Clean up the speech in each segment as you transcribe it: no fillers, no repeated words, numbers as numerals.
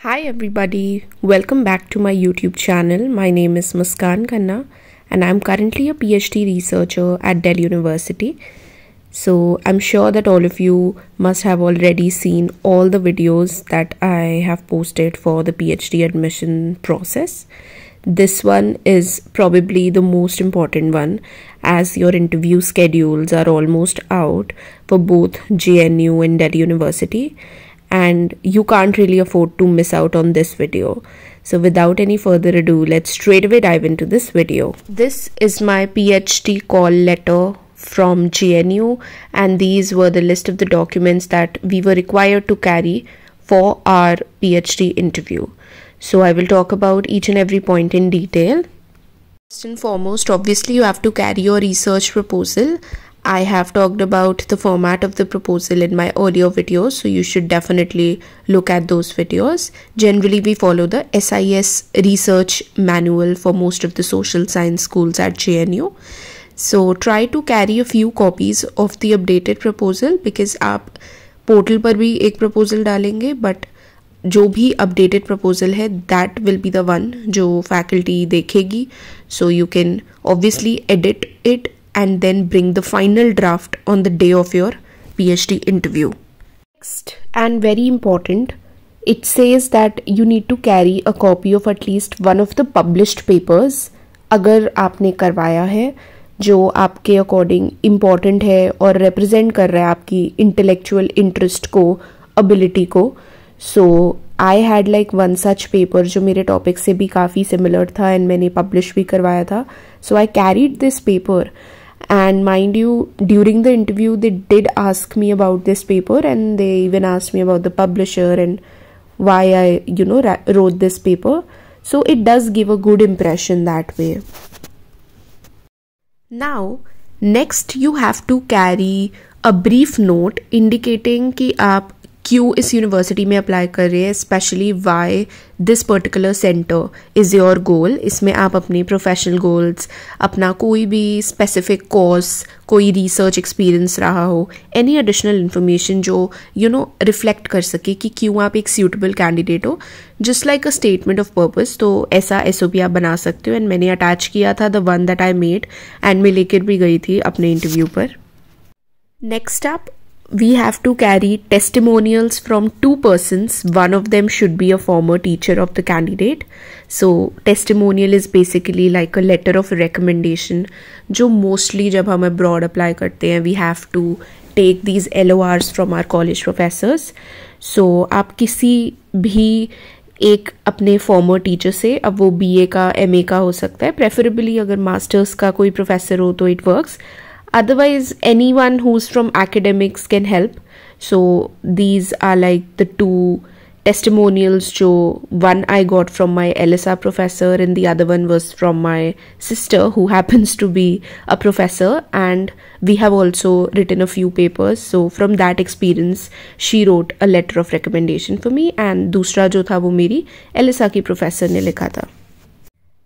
Hi everybody, welcome back to my YouTube channel. My name is Muskan Khanna and I'm currently a PhD researcher at Delhi University. So I'm sure that all of you must have already seen all the videos that I have posted for the PhD admission process. This one is probably the most important one as your interview schedules are almost out for both JNU and Delhi University. And you can't really afford to miss out on this video. So without any further ado, let's straight away dive into this video. This is my PhD call letter from JNU, and these were the list of the documents that we were required to carry for our PhD interview. So I will talk about each and every point in detail. First and foremost, obviously you have to carry your research proposal. I have talked about the format of the proposal in my earlier videos, so you should definitely look at those videos. Generally, we follow the SIS research manual for most of the social science schools at JNU. So try to carry a few copies of the updated proposal because आप portal पर भी एक proposal डालेंगे, but जो भी updated proposal है that will be the one जो faculty देखेगी. So you can obviously edit it and then bring the final draft on the day of your PhD interview. Next, and very important, it says that you need to carry a copy of at least one of the published papers अगर आपने करवाया है जो आपके according important है और represent कर रहा है आपकी इंटेलेक्चुअल इंटरेस्ट को, एबिलिटी को. So I had like one such paper जो मेरे टॉपिक से भी काफ़ी सिमिलर था एंड मैंने पब्लिश भी करवाया था. So I carried this paper. And mind you, during the interview, they did ask me about this paper and they even asked me about the publisher and why I, wrote this paper. So it does give a good impression that way. Now, next you have to carry a brief note indicating कि आप क्यों इस university में apply कर रहे हैं, specially why this particular centre is your goal. इसमें आप अपने प्रोफेशनल गोल्स, अपना कोई भी स्पेसिफिक कोर्स, कोई रिसर्च एक्सपीरियंस रहा हो, एनी एडिशनल इन्फॉर्मेशन जो रिफ्लेक्ट कर सके कि क्यों आप एक सूटेबल कैंडिडेट हो, just like a statement of purpose. तो ऐसा SOP आप बना सकते हो एंड मैंने अटैच किया था the one that I made and मैं लेकर भी गई थी अपने इंटरव्यू पर. Next up, we have to carry testimonials from two persons. One of them should be a former teacher of the candidate. So testimonial is basically like a letter of recommendation जो mostly जब हम abroad apply करते हैं we have to take these LORs from our college professors. So आप किसी भी एक अपने फॉर्मर टीचर से, अब वो BA का MA का हो सकता है, प्रेफरेबली अगर मास्टर्स का कोई प्रोफेसर हो तो it works. Otherwise, anyone who's from academics can help. So these are like the two testimonials. So one I got from my LSR professor and the other one was from my sister who happens to be a professor, and we have also written a few papers. So from that experience, she wrote a letter of recommendation for me, and दूसरा जो था वो मेरी LSR की professor ने लिखा था.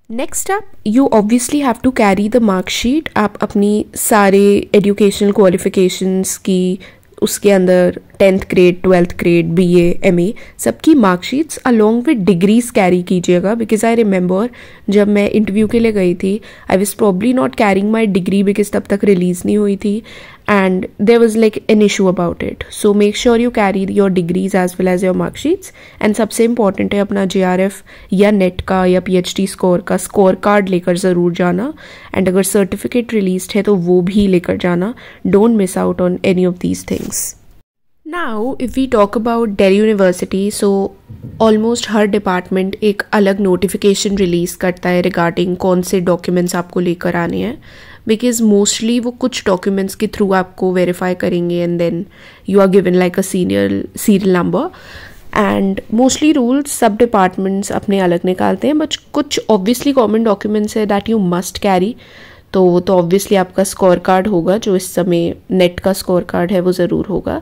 Next up, you obviously have to carry the marksheet. आप अपनी सारे एजुकेशनल क्वालिफिकेशंस की उसके अंदर 10th grade, 12th grade, BA, MA सबकी marksheets along with degrees carry कीजिएगा. बिकॉज आई रिमेंबर जब मैं इंटरव्यू के लिए गई थी, I was probably not carrying my degree because तब तक रिलीज नहीं हुई थी and there was like an issue about it. So make sure you carry your degrees as well as your mark sheets. And सबसे important है अपना JRF या net का या PhD स्कोर का स्कोर कार्ड लेकर ज़रूर जाना. एंड अगर सर्टिफिकेट रिलीज है तो वो भी लेकर जाना. Don't miss out on any of these things. Now if we talk about Delhi University, so almost her department एक अलग नोटिफिकेशन रिलीज करता है रिगार्डिंग कौन से डॉक्यूमेंट्स आपको लेकर आने हैं. बिकॉज मोस्टली वो कुछ डॉक्यूमेंट्स के थ्रू आपको वेरीफाई करेंगे and then you are given like a serial number. And mostly rules सब डिपार्टमेंट्स अपने अलग निकालते हैं, बट कुछ ऑब्वियसली कॉमन डॉक्यूमेंट्स है दैट यू मस्ट कैरी. तो वो तो ऑब्वियसली आपका स्कोर कार्ड होगा, जो इस समय नेट का स्कोर कार्ड है वो ज़रूर होगा.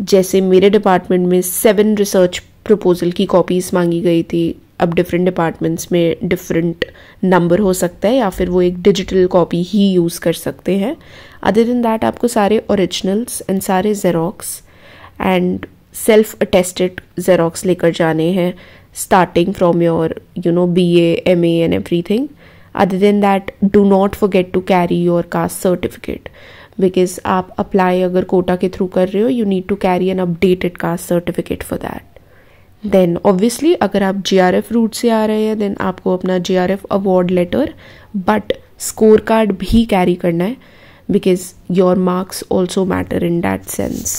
जैसे मेरे डिपार्टमेंट में 7 रिसर्च प्रपोजल की कॉपीज़ मांगी गई थी. अब डिफरेंट डिपार्टमेंट्स में डिफरेंट नंबर हो सकता है या फिर वो एक डिजिटल कॉपी ही यूज़ कर सकते हैं. अदर देन दैट आपको सारे ओरिजिनल्स एंड सारे xerox and self attested xerox लेकर जाने हैं starting from your BA, MA and everything. Other than that, do not forget to carry your caste certificate because आप apply अगर कोटा के थ्रू कर रहे हो, you need to carry an updated caste certificate for that. Then obviously अगर आप JRF route से आ रहे हैं then आपको अपना JRF award letter but score card भी carry करना है because your marks also matter in that sense.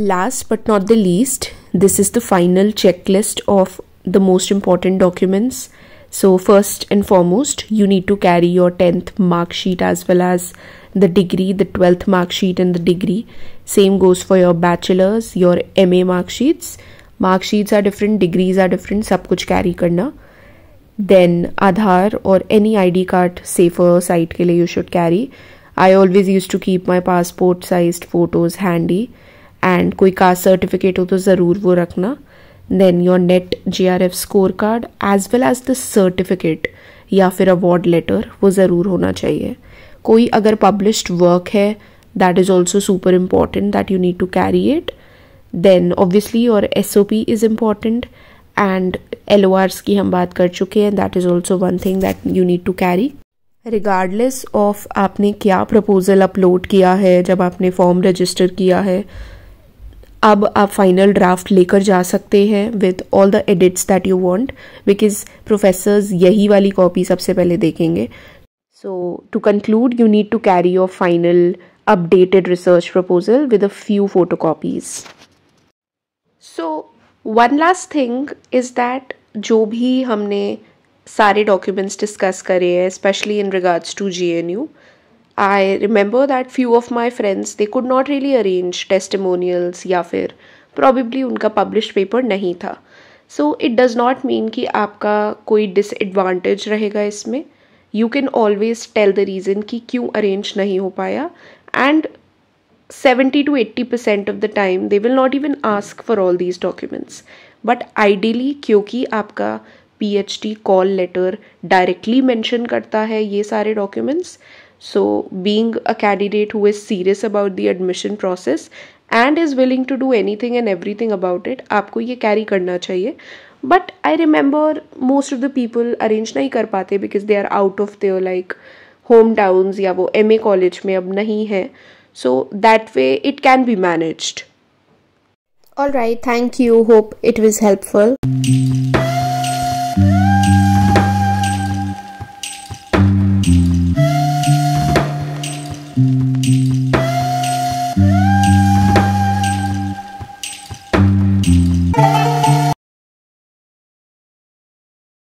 Last but not the least, this is the final checklist of the most important documents. So first and foremost, you need to carry your 10th mark sheet as well as the degree, the 12th mark sheet and the degree. Same goes for your bachelor's, your MA mark sheets. Mark sheets are different, degrees are different, सब कुछ carry करना. Then Aadhaar or any ID card safer site के लिए you should carry. I always used to keep my passport sized photos handy. And कोई caste certificate हो तो ज़रूर वो रखना. Then your net JRF score card as well as the certificate या फिर अवार्ड लेटर वो ज़रूर होना चाहिए. कोई अगर पब्लिश्ड वर्क है that is also super important that you need to carry it. Then obviously your SOP is important and LORs की हम बात कर चुके हैं. That is also one thing that you need to carry. Regardless of आपने क्या proposal upload किया है, जब आपने फॉर्म रजिस्टर किया है, अब आप फाइनल ड्राफ्ट लेकर जा सकते हैं with all the edits that you want because professors यही वाली कॉपी सबसे पहले देखेंगे. So to conclude you need to carry your final updated research proposal with a few photocopies. So one last thing is that जो भी हमने सारे documents discuss करे हैं specially in regards to GNU, I remember that few of my friends they could not really arrange testimonials या फिर probably उनका published paper नहीं था. So it does not mean कि आपका कोई disadvantage रहेगा इसमें. You can always tell the reason कि क्यों arrange नहीं हो पाया and 70 to 80% of the time they will not even ask for all these documents. But ideally क्योंकि आपका PhD call letter directly mention करता है ये सारे documents. So being a candidate who is serious about the admission process and is willing to do anything and everything about it, आपको ये carry करना चाहिए. But I remember most of the people arrange नहीं कर पाते because they are out of their like hometowns या वो MA college में अब नहीं है. So that way it can be managed. Alright, thank you. Hope it was helpful.